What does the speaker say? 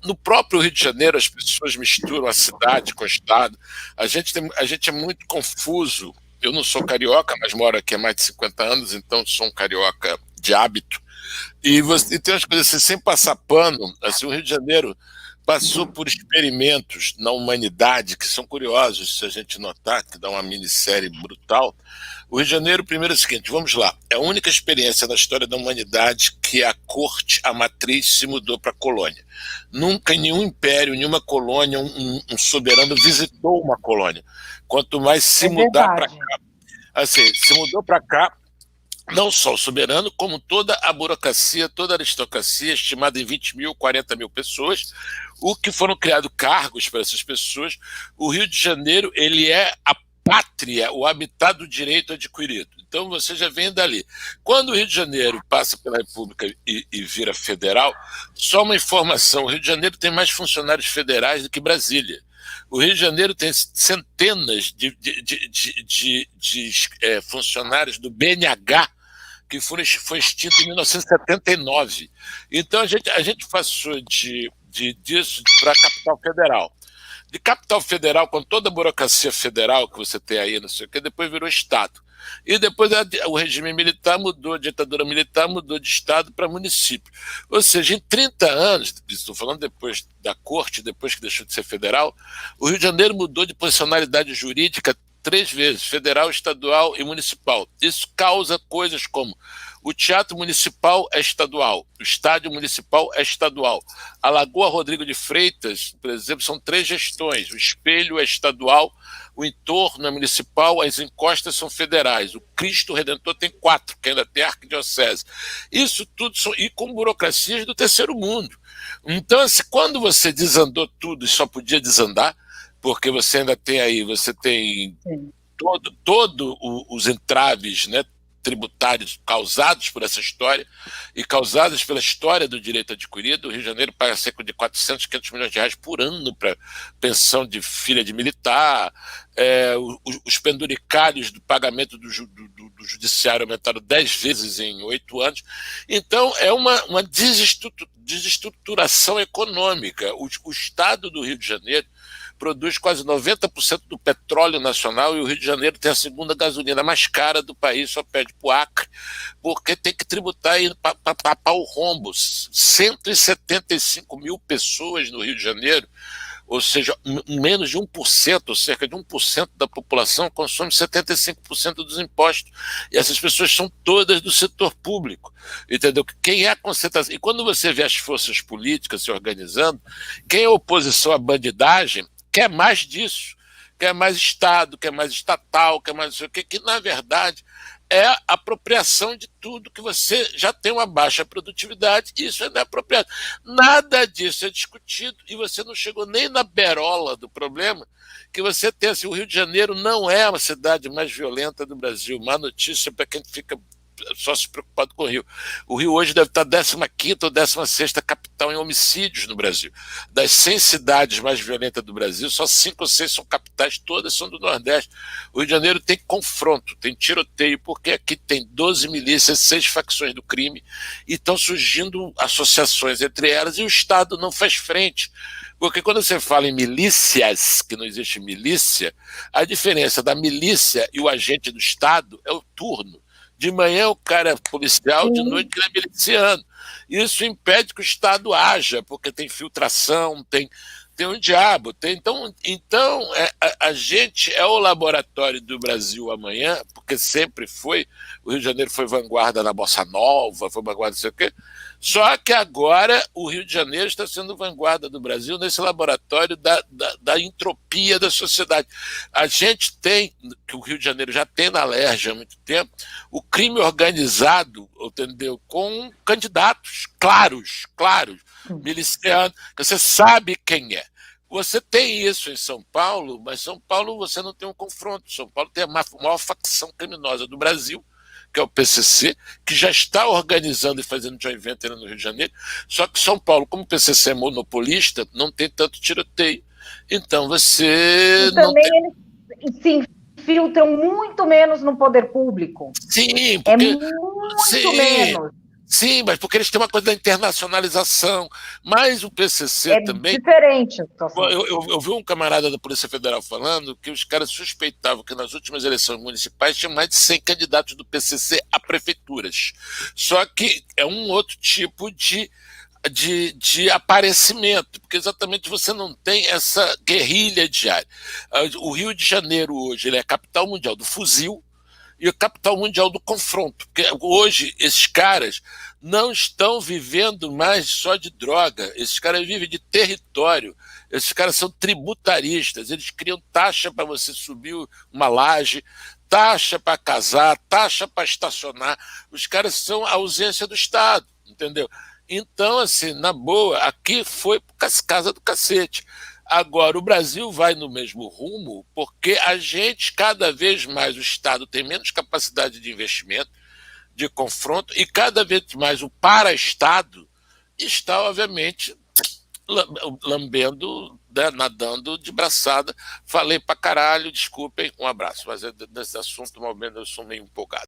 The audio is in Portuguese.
no próprio Rio de Janeiro, as pessoas misturam a cidade com o estado. A gente é muito confuso. Eu não sou carioca, mas moro aqui há mais de 50 anos, então sou um carioca de hábito. E tem umas coisas assim, sem passar pano, assim, o Rio de Janeiro passou por experimentos na humanidade que são curiosos, se a gente notar, que dá uma minissérie brutal. O Rio de Janeiro, primeiro é o seguinte, vamos lá, é a única experiência na história da humanidade que a corte, a matriz, se mudou para a colônia. Nunca em nenhum império, nenhuma colônia, um soberano visitou uma colônia. Quanto mais se É mudar para verdade. cá, assim, se mudou para cá, não só o soberano, como toda a burocracia, toda a aristocracia, estimada em 20 mil, 40 mil pessoas, o que foram criados cargos para essas pessoas. O Rio de Janeiro, ele é a pátria, o habitat do direito adquirido. Então você já vem dali. Quando o Rio de Janeiro passa pela República e vira federal, só uma informação, o Rio de Janeiro tem mais funcionários federais do que Brasília. O Rio de Janeiro tem centenas de funcionários do BNH que foi extinto em 1979. Então a gente passou disso para a capital federal. De capital federal, com toda a burocracia federal que você tem aí, não sei o que, depois virou Estado. E depois o regime militar mudou, a ditadura militar mudou de Estado para município. Ou seja, em 30 anos, estou falando depois da corte, depois que deixou de ser federal, o Rio de Janeiro mudou de posicionalidade jurídica 3 vezes, federal, estadual e municipal. Isso causa coisas como o Teatro Municipal é estadual, o Estádio Municipal é estadual. A Lagoa Rodrigo de Freitas, por exemplo, são 3 gestões. O Espelho é estadual, o entorno é municipal, as encostas são federais. O Cristo Redentor tem 4, que ainda tem arquidiocese. Isso tudo e com burocracias do terceiro mundo. Então, assim, quando você desandou tudo e só podia desandar, porque você ainda tem aí, você tem Sim. todo os entraves, né, tributários causados por essa história e causados pela história do direito adquirido. O Rio de Janeiro paga cerca de 400, 500 milhões de reais por ano para pensão de filha de militar, os penduricários do pagamento do judiciário aumentaram 10 vezes em 8 anos. Então, é uma desestruturação econômica. O Estado do Rio de Janeiro produz quase 90% do petróleo nacional e o Rio de Janeiro tem a segunda gasolina mais cara do país, só pede para o Acre, porque tem que tributar para tapar o rombo. 175 mil pessoas no Rio de Janeiro, ou seja, menos de 1%, ou cerca de 1% da população consome 75% dos impostos. E essas pessoas são todas do setor público. Entendeu? Quem é a concentração? E quando você vê as forças políticas se organizando, quem é oposição à bandidagem quer mais disso, quer mais Estado, quer mais estatal, quer mais não sei o quê, que na verdade é a apropriação de tudo que você já tem uma baixa produtividade, e isso não é apropriado. Nada disso é discutido e você não chegou nem na berola do problema, que você tem assim, o Rio de Janeiro não é a cidade mais violenta do Brasil. Má notícia para quem fica só se preocupado com o Rio. O Rio hoje deve estar 15ª ou 16ª capital em homicídios no Brasil. Das 100 cidades mais violentas do Brasil, só 5 ou 6 são capitais, todas são do Nordeste. O Rio de Janeiro tem confronto, tem tiroteio, porque aqui tem 12 milícias, 6 facções do crime, e estão surgindo associações entre elas, e o Estado não faz frente. Porque quando você fala em milícias, que não existe milícia, a diferença da milícia e o agente do Estado é o turno. De manhã o cara é policial, de noite ele é miliciano. Isso impede que o Estado haja, porque tem filtração, tem um diabo. Então a gente é o laboratório do Brasil amanhã, porque sempre foi. O Rio de Janeiro foi vanguarda na Bossa Nova, foi vanguarda não sei o quê. Só que agora o Rio de Janeiro está sendo vanguarda do Brasil nesse laboratório da entropia da sociedade. A gente tem, que o Rio de Janeiro já tem na LERJ há muito tempo, o crime organizado, entendeu? Com candidatos claros, milicianos, que você sabe quem é. Você tem isso em São Paulo, mas São Paulo você não tem um confronto. São Paulo tem a maior facção criminosa do Brasil, que é o PCC, que já está organizando e fazendo joint venture no Rio de Janeiro. Só que São Paulo, como o PCC é monopolista, não tem tanto tiroteio. Então você E não também tem... eles se infiltram muito menos no poder público. Sim, É porque... muito Sim, menos. Sim, mas porque eles têm uma coisa da internacionalização, mas o PCC É também. diferente a situação. Eu vi um camarada da Polícia Federal falando que os caras suspeitavam que nas últimas eleições municipais tinha mais de 100 candidatos do PCC a prefeituras. Só que é um outro tipo de aparecimento, porque exatamente você não tem essa guerrilha diária. O Rio de Janeiro hoje ele é a capital mundial do fuzil, e a capital mundial do confronto. Porque hoje esses caras não estão vivendo mais só de droga, esses caras vivem de território, esses caras são tributaristas, eles criam taxa para você subir uma laje, taxa para casar, taxa para estacionar, os caras são a ausência do Estado, entendeu? Então, assim, na boa, aqui foi casa do cacete. Agora, o Brasil vai no mesmo rumo porque a gente, cada vez mais, o Estado tem menos capacidade de investimento, de confronto, e cada vez mais o para-Estado está, obviamente, lambendo, né, nadando de braçada. Falei pra caralho, desculpem, um abraço. Mas nesse assunto, ao menos, eu sou meio empolgado.